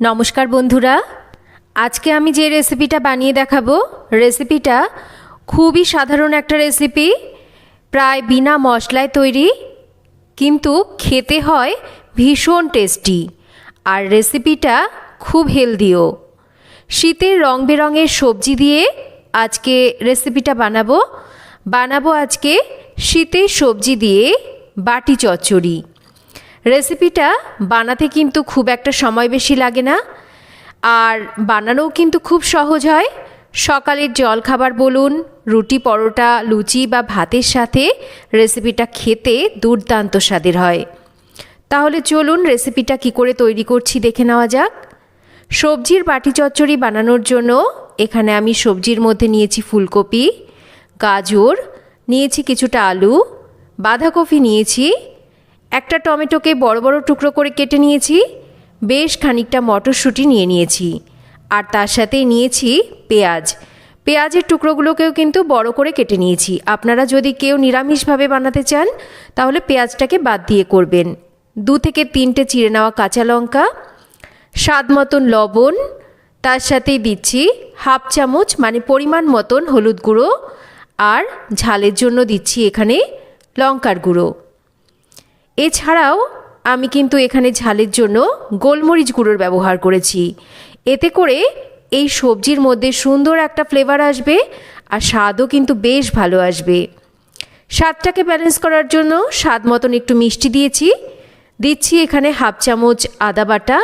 নমস্কার বন্ধুরা, আজকে আমি যে রেসিপিটা বানিয়ে দেখাবো, রেসিপিটা খুবই সাধারণ একটা রেসিপি, প্রায় বিনা মশলায় তৈরি, কিন্তু খেতে হয় ভীষণ টেস্টি। আর রেসিপিটা খুব হেলদিও। শীতের রং বেরঙের সবজি দিয়ে আজকে রেসিপিটা বানাবো আজকে শীতের সবজি দিয়ে বাটি চচ্চড়ি। রেসিপিটা বানাতে কিন্তু খুব একটা সময় বেশি লাগে না, আর বানানোও কিন্তু খুব সহজ হয়। সকালের জলখাবার বলুন, রুটি, পরোটা, লুচি বা ভাতের সাথে রেসিপিটা খেতে দুর্দান্ত স্বাদের হয়। তাহলে চলুন রেসিপিটা কি করে তৈরি করছি দেখে নেওয়া যাক। সবজির বাটি চচ্চড়ি বানানোর জন্য এখানে আমি সবজির মধ্যে নিয়েছি ফুলকপি, গাজর, নিয়েছি কিছুটা আলু, বাঁধাকপি নিয়েছি, একটা টমেটোকে বড় বড় টুকরো করে কেটে নিয়েছি, বেশ খানিকটা মটরশুঁটি নিয়েছি, আর তার সাথে নিয়েছি পেঁয়াজের টুকরোগুলোকেও কিন্তু বড় করে কেটে নিয়েছি। আপনারা যদি কেউ নিরামিষভাবে বানাতে চান তাহলে পেঁয়াজটাকে বাদ দিয়ে করবেন। 2 থেকে 3টে চিড়ে নেওয়া কাঁচা লঙ্কা, স্বাদ মতন লবণ, তার সাথেই দিচ্ছি হাফ চামচ মানে পরিমাণ মতন হলুদ গুঁড়ো, আর ঝালের জন্য দিচ্ছি এখানে লঙ্কার গুঁড়ো। এছাড়াও আমি কিন্তু এখানে ঝালের জন্য গোলমরিচ গুঁড়োর ব্যবহার করেছি। এতে করে এই সবজির মধ্যে সুন্দর একটা ফ্লেভার আসবে, আর স্বাদও কিন্তু বেশ ভালো আসবে। স্বাদটাকে ব্যালেন্স করার জন্য স্বাদ মতন একটু মিষ্টি দিচ্ছি এখানে হাফ চামচ আদা বাটা,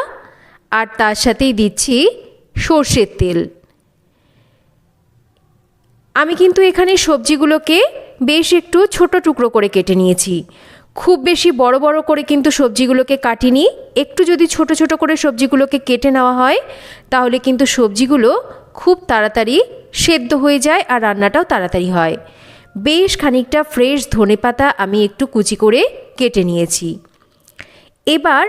আর তার সাথেই দিচ্ছি সর্ষের তেল। আমি কিন্তু এখানে সবজিগুলোকে বেশ একটু ছোট টুকরো করে কেটে নিয়েছি। খুব বেশি বড় বড় করে কিন্তু সবজিগুলোকে কাটিনি। একটু যদি ছোট ছোট করে সবজিগুলোকে কেটে নেওয়া হয় তাহলে কিন্তু সবজিগুলো খুব তাড়াতাড়ি সেদ্ধ হয়ে যায়, আর রান্নাটাও তাড়াতাড়ি হয়। বেশ খানিকটা ফ্রেশ ধনেপাতা আমি একটু কুচি করে কেটে নিয়েছি। এবার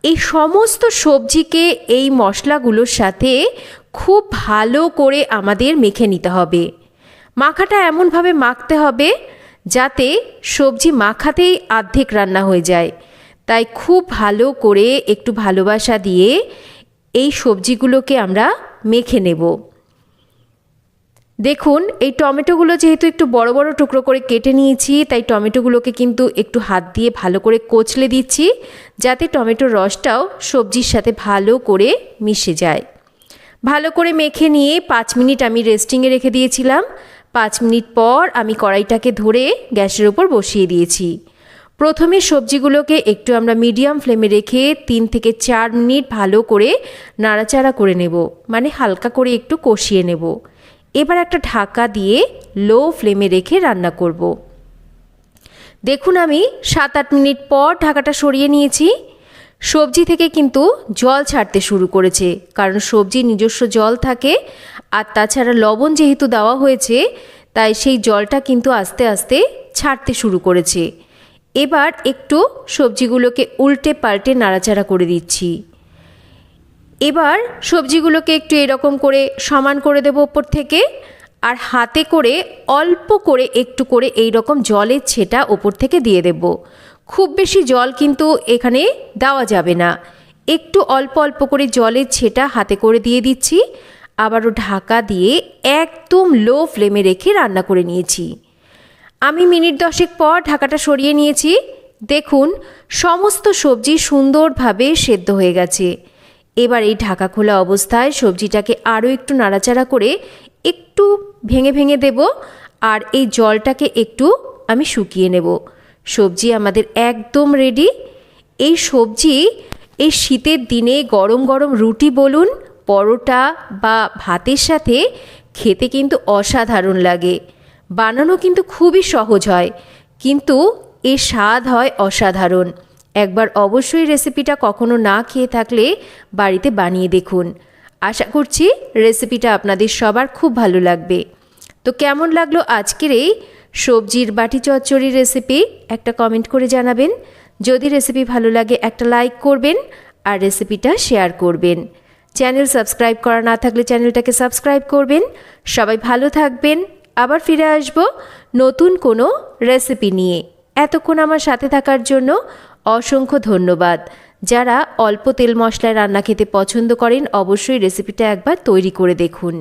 এই সমস্ত সবজিকে এই মশলাগুলোর সাথে খুব ভালো করে আমাদের মেখে নিতে হবে। মাখাটা এমনভাবে মাখতে হবে যাতে সবজি মাখাতেই অর্ধেক রান্না হয়ে যায়। তাই খুব ভালো করে একটু ভালোবাসা দিয়ে এই সবজিগুলোকে আমরা মেখে নেব। দেখুন, এই টমেটোগুলো যেহেতু একটু বড় বড় টুকরো করে কেটে নিয়েছি, তাই টমেটোগুলোকে কিন্তু একটু হাত দিয়ে ভালো করে কচলে দিচ্ছি, যাতে টমেটোর রসটাও সবজির সাথে ভালো করে মিশে যায়। ভালো করে মেখে নিয়ে 5 মিনিট আমি রেস্টিংয়ে রেখে দিয়েছিলাম। 5 মিনিট পর আমি কড়াইটাকে ধরে গ্যাসের ওপর বসিয়ে দিয়েছি। প্রথমে সবজিগুলোকে একটু আমরা মিডিয়াম ফ্লেমে রেখে 3 থেকে 4 মিনিট ভালো করে নাড়াচাড়া করে নেব, মানে হালকা করে একটু কষিয়ে নেব। এবার একটা ঢাকা দিয়ে লো ফ্লেমে রেখে রান্না করব। দেখুন, আমি 7-8 মিনিট পর ঢাকাটা সরিয়ে নিয়েছি। সবজি থেকে কিন্তু জল ছাড়তে শুরু করেছে, কারণ সবজির নিজস্ব জল থাকে, আর তাছাড়া লবণ যেহেতু দেওয়া হয়েছে তাই সেই জলটা কিন্তু আস্তে আস্তে ছাড়তে শুরু করেছে। এবার একটু সবজিগুলোকে উল্টে পাল্টে নাড়াচাড়া করে দিচ্ছি। এবার সবজিগুলোকে একটু এরকম করে সমান করে দেব ওপর থেকে, আর হাতে করে অল্প করে একটু করে এই রকম জলের ছেটা ওপর থেকে দিয়ে দেব। খুব বেশি জল কিন্তু এখানে দেওয়া যাবে না, একটু অল্প অল্প করে জলের ছেটা হাতে করে দিয়ে দিচ্ছি। আবারও ঢাকা দিয়ে একদম লো ফ্লেমে রেখে রান্না করে নিয়েছি। আমি মিনিট 10 পর ঢাকাটা সরিয়ে নিয়েছি। দেখুন, সমস্ত সবজি সুন্দরভাবে সেদ্ধ হয়ে গেছে। এবার এই ঢাকা খোলা অবস্থায় সবজিটাকে আরও একটু নাড়াচাড়া করে একটু ভেঙে ভেঙে দেব, আর এই জলটাকে একটু আমি শুকিয়ে নেব। সবজি আমাদের একদম রেডি। এই সবজি এই শীতের দিনে গরম গরম রুটি বলুন, পরোটা বা ভাতের সাথে খেতে কিন্তু অসাধারণ লাগে। বানানো কিন্তু খুবই সহজ হয়, কিন্তু এর স্বাদ হয় অসাধারণ। একবার অবশ্যই রেসিপিটা কখনো না খেয়ে থাকলে বাড়িতে বানিয়ে দেখুন। আশা করছি রেসিপিটা আপনাদের সবার খুব ভালো লাগবে। তো কেমন লাগলো আজকের এই সবজির বাটি চচ্চড়ি রেসিপি একটা কমেন্ট করে জানাবেন। যদি রেসিপি ভালো লাগে একটা লাইক করবেন, আর রেসিপিটা শেয়ার করবেন। চ্যানেল সাবস্ক্রাইব করা না থাকলে চ্যানেলটাকে সাবস্ক্রাইব করবেন। সবাই ভালো থাকবেন। আবার ফিরে আসব নতুন কোনো রেসিপি নিয়ে। এতক্ষণ আমার সাথে থাকার জন্য অসংখ্য ধন্যবাদ। যারা অল্প তেল মশলায় রান্না খেতে পছন্দ করেন অবশ্যই রেসিপিটা একবার তৈরি করে দেখুন।